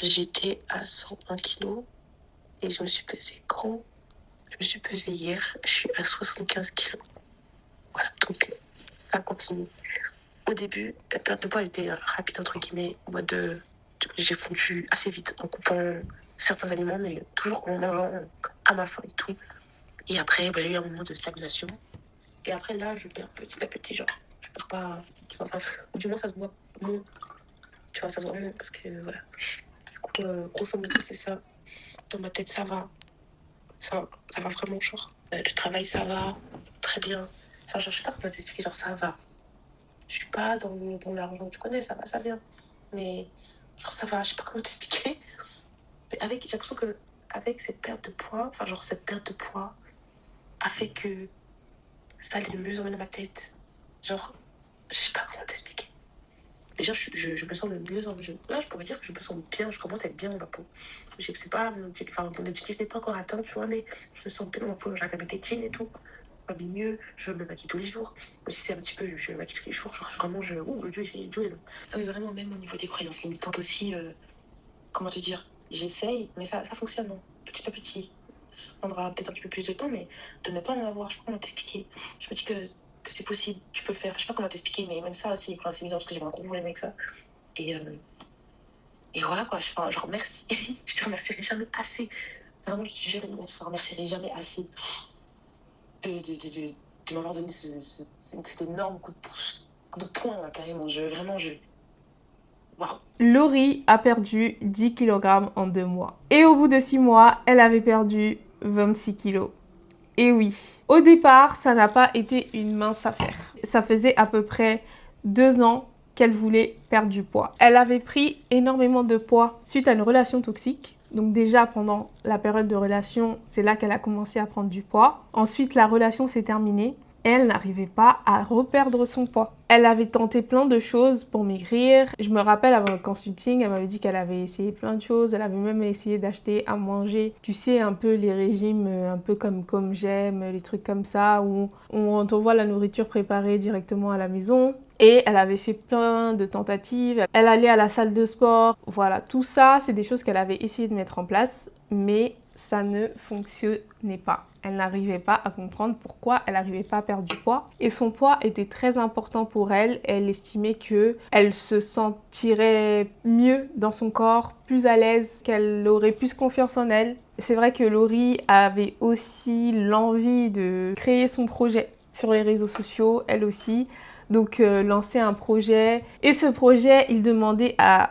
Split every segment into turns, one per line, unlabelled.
J'étais à 101 kilos et je me suis pesée quand? Je me suis pesée hier, je suis à 75 kilos. Voilà, donc ça continue. Au début, la perte de poids était rapide, entre guillemets, en mode j'ai fondu assez vite en coupant certains aliments, mais toujours en mangeant à ma faim et tout. Et après, j'ai eu un moment de stagnation. Et après, là, je perds petit à petit, genre, je perds pas, tu vois, enfin, ou du moins, ça se voit moins, tu vois, ça se voit moins, parce que, voilà. Du coup, grosso modo, c'est ça. Dans ma tête, ça va vraiment, genre. Le travail, ça va très bien. Enfin, genre, je sais pas comment t'expliquer, genre, ça va. Je suis pas dans l'argent, tu connais, ça va, ça vient. Mais, genre, ça va, je sais pas comment t'expliquer. Mais j'ai l'impression que, avec cette perte de poids, enfin, genre, cette perte de poids a fait que ça allait de mieux en mieux dans ma tête. Genre, je sais pas comment t'expliquer. Déjà, je me sens de mieux en mieux. Là, je pourrais dire que je me sens bien, je commence à être bien dans ma peau. Je sais pas, mon objectif n'est pas encore atteint, tu vois, mais je me sens bien dans ma peau. J'arrive à mettre des jeans et tout. Je m'habille mieux, je me maquille tous les jours. Même si c'est un petit peu, je me maquille tous les jours, genre vraiment, ouh, le Dieu est long. Non, mais vraiment, même au niveau des croyances limitantes aussi, comment te dire, j'essaye, mais ça fonctionne, non, petit à petit. Ça prendra peut-être un petit peu plus de temps, mais de ne pas en avoir, je sais pas comment t'expliquer. Je me dis que c'est possible, tu peux le faire. Je sais pas comment t'expliquer, mais même ça aussi, c'est évident parce que j'ai un gros problème avec ça. Et, euh, et voilà quoi, je remercie. Je te remercierai jamais assez. Vraiment, je te remercierai jamais assez de m'avoir donné cet énorme coup de pouce, de poing, là, carrément. Waouh!
Laurie a perdu 10 kg en 2 mois. Et au bout de 6 mois, elle avait perdu 26 kg. Et oui, au départ, ça n'a pas été une mince affaire. Ça faisait à peu près 2 ans qu'elle voulait perdre du poids. Elle avait pris énormément de poids suite à une relation toxique. Donc déjà pendant la période de relation, c'est là qu'elle a commencé à prendre du poids. Ensuite, la relation s'est terminée. Elle n'arrivait pas à reperdre son poids. Elle avait tenté plein de choses pour maigrir. Je me rappelle avant le consulting, elle m'avait dit qu'elle avait essayé plein de choses. Elle avait même essayé d'acheter à manger. Tu sais, un peu les régimes, un peu comme j'aime, les trucs comme ça, où on t'envoie la nourriture préparée directement à la maison. Et elle avait fait plein de tentatives. Elle allait à la salle de sport. Voilà, tout ça, c'est des choses qu'elle avait essayé de mettre en place, mais ça ne fonctionnait pas. Elle n'arrivait pas à comprendre pourquoi elle n'arrivait pas à perdre du poids. Et son poids était très important pour elle. Elle estimait qu'elle se sentirait mieux dans son corps, plus à l'aise, qu'elle aurait plus confiance en elle. C'est vrai que Laurie avait aussi l'envie de créer son projet sur les réseaux sociaux, elle aussi. Donc lancer un projet. Et ce projet, il demandait à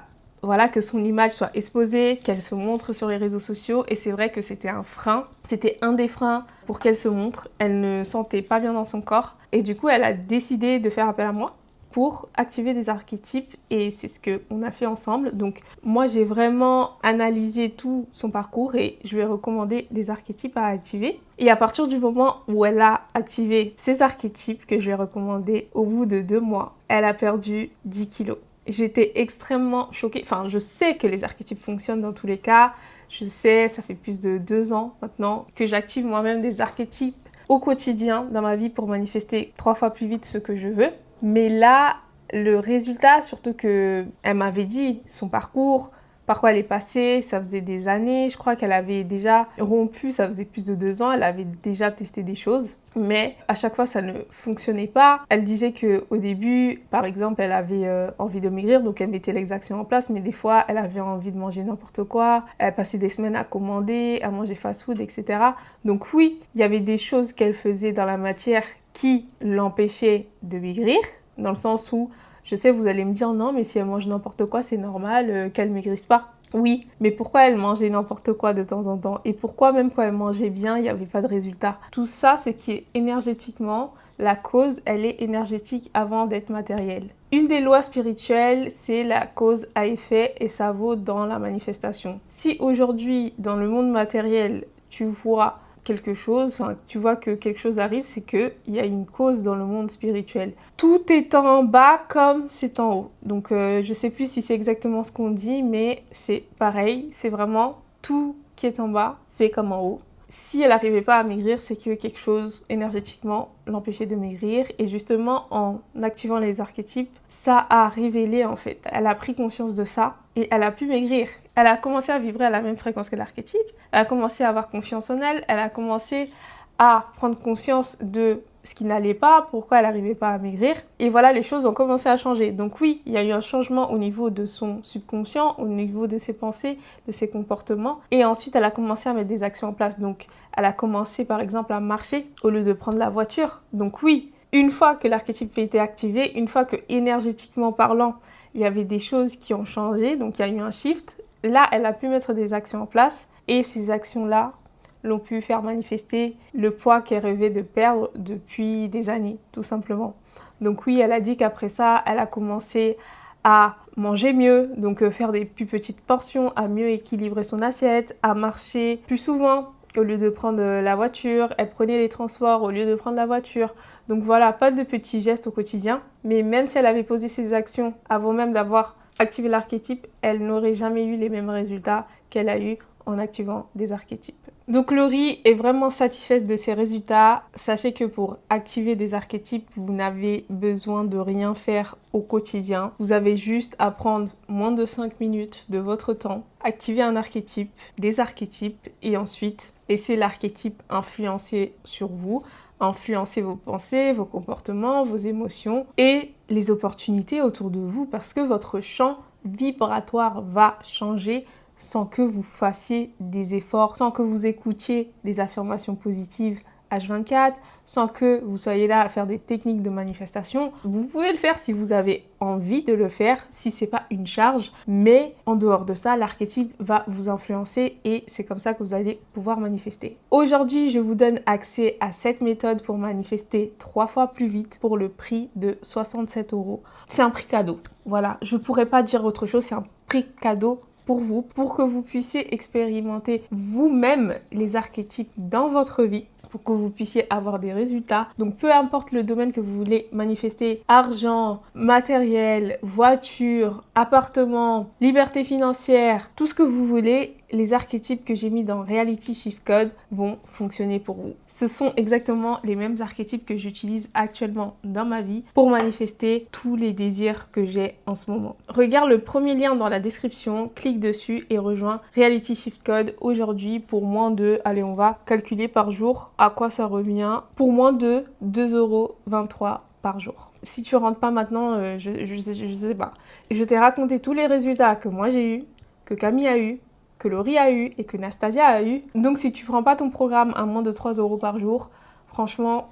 que son image soit exposée, qu'elle se montre sur les réseaux sociaux. Et c'est vrai que c'était un frein. C'était un des freins pour qu'elle se montre. Elle ne sentait pas bien dans son corps. Et du coup, elle a décidé de faire appel à moi pour activer des archétypes et c'est ce qu'on a fait ensemble. Donc moi j'ai vraiment analysé tout son parcours et je lui ai recommandé des archétypes à activer. Et à partir du moment où elle a activé ces archétypes que je lui ai recommandés, au bout de 2 mois, elle a perdu 10 kilos. J'étais extrêmement choquée. Enfin, je sais que les archétypes fonctionnent dans tous les cas. Je sais, ça fait plus de 2 ans maintenant que j'active moi-même des archétypes au quotidien dans ma vie pour manifester 3 fois plus vite ce que je veux. Mais là, le résultat, surtout qu'elle m'avait dit son parcours, par quoi elle est passée, ça faisait des années, je crois qu'elle avait déjà rompu, ça faisait plus de 2 ans, elle avait déjà testé des choses, mais à chaque fois ça ne fonctionnait pas. Elle disait qu'au début, par exemple, elle avait envie de maigrir, donc elle mettait l'exaction en place, mais des fois elle avait envie de manger n'importe quoi, elle passait des semaines à commander, à manger fast-food, etc. Donc oui, il y avait des choses qu'elle faisait dans la matière qui l'empêchaient de maigrir, dans le sens où je sais, vous allez me dire non, mais si elle mange n'importe quoi, c'est normal qu'elle maigrisse pas. Oui, mais pourquoi elle mangeait n'importe quoi de temps en temps? Et pourquoi même quand elle mangeait bien, il n'y avait pas de résultat? Tout ça, c'est qui est énergétiquement, la cause, elle est énergétique avant d'être matérielle. Une des lois spirituelles, c'est la cause à effet et ça vaut dans la manifestation. Si aujourd'hui, dans le monde matériel, tu vois quelque chose, enfin, tu vois que quelque chose arrive, c'est qu'il y a une cause dans le monde spirituel. Tout est en bas comme c'est en haut. Donc, je sais plus si c'est exactement ce qu'on dit, mais c'est pareil. C'est vraiment tout qui est en bas, c'est comme en haut. si elle n'arrivait pas à maigrir, c'est que quelque chose énergétiquement l'empêchait de maigrir. Et justement, en activant les archétypes, ça a révélé en fait. Elle a pris conscience de ça et elle a pu maigrir. Elle a commencé à vibrer à la même fréquence que l'archétype. Elle a commencé à avoir confiance en elle. Elle a commencé à prendre conscience de ce qui n'allait pas, pourquoi elle n'arrivait pas à maigrir. Et voilà, les choses ont commencé à changer. Donc oui, il y a eu un changement au niveau de son subconscient, au niveau de ses pensées, de ses comportements. Et ensuite, elle a commencé à mettre des actions en place. Donc, elle a commencé par exemple à marcher au lieu de prendre la voiture. Donc oui, une fois que l'archétype a été activé, une fois que énergétiquement parlant, il y avait des choses qui ont changé, donc il y a eu un shift, là, elle a pu mettre des actions en place. Et ces actions-là l'ont pu faire manifester le poids qu'elle rêvait de perdre depuis des années, tout simplement. Donc oui, elle a dit qu'après ça, elle a commencé à manger mieux, donc faire des plus petites portions, à mieux équilibrer son assiette, à marcher plus souvent au lieu de prendre la voiture. Elle prenait les transports au lieu de prendre la voiture. Donc voilà, pas de petits gestes au quotidien. Mais même si elle avait posé ses actions avant même d'avoir activé l'archétype, elle n'aurait jamais eu les mêmes résultats qu'elle a eu en activant des archétypes. Donc Laurie est vraiment satisfaite de ses résultats. Sachez que pour activer des archétypes, vous n'avez besoin de rien faire au quotidien. Vous avez juste à prendre moins de 5 minutes de votre temps, activer un archétype, des archétypes et ensuite laisser l'archétype influencer sur vous, influencer vos pensées, vos comportements, vos émotions et les opportunités autour de vous parce que votre champ vibratoire va changer sans que vous fassiez des efforts, sans que vous écoutiez des affirmations positives H24, sans que vous soyez là à faire des techniques de manifestation. Vous pouvez le faire si vous avez envie de le faire, si c'est pas une charge, mais en dehors de ça, l'archétype va vous influencer et c'est comme ça que vous allez pouvoir manifester. Aujourd'hui, je vous donne accès à cette méthode pour manifester 3 fois plus vite pour le prix de 67 €. C'est un prix cadeau. Voilà, je pourrais pas dire autre chose, c'est un prix cadeau pour vous, pour que vous puissiez expérimenter vous-même les archétypes dans votre vie, pour que vous puissiez avoir des résultats. Donc peu importe le domaine que vous voulez manifester, argent, matériel, voiture, appartement, liberté financière, tout ce que vous voulez, les archétypes que j'ai mis dans Reality Shift Code vont fonctionner pour vous. Ce sont exactement les mêmes archétypes que j'utilise actuellement dans ma vie pour manifester tous les désirs que j'ai en ce moment. Regarde le premier lien dans la description, clique dessus et rejoins Reality Shift Code aujourd'hui pour moins de, allez on va calculer par jour à quoi ça revient, pour moins de 2,23 € par jour. Si tu rentres pas maintenant, je sais pas. Je t'ai raconté tous les résultats que moi j'ai eu, que Camille a eu, que Laurie a eu et que Nastasia a eu. Donc si tu prends pas ton programme à moins de 3 € par jour, franchement,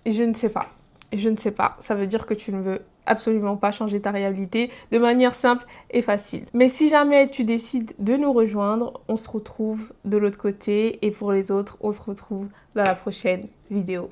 je ne sais pas. Je ne sais pas. Ça veut dire que tu ne veux absolument pas changer ta réalité de manière simple et facile. Mais si jamais tu décides de nous rejoindre, on se retrouve de l'autre côté et pour les autres, on se retrouve dans la prochaine vidéo.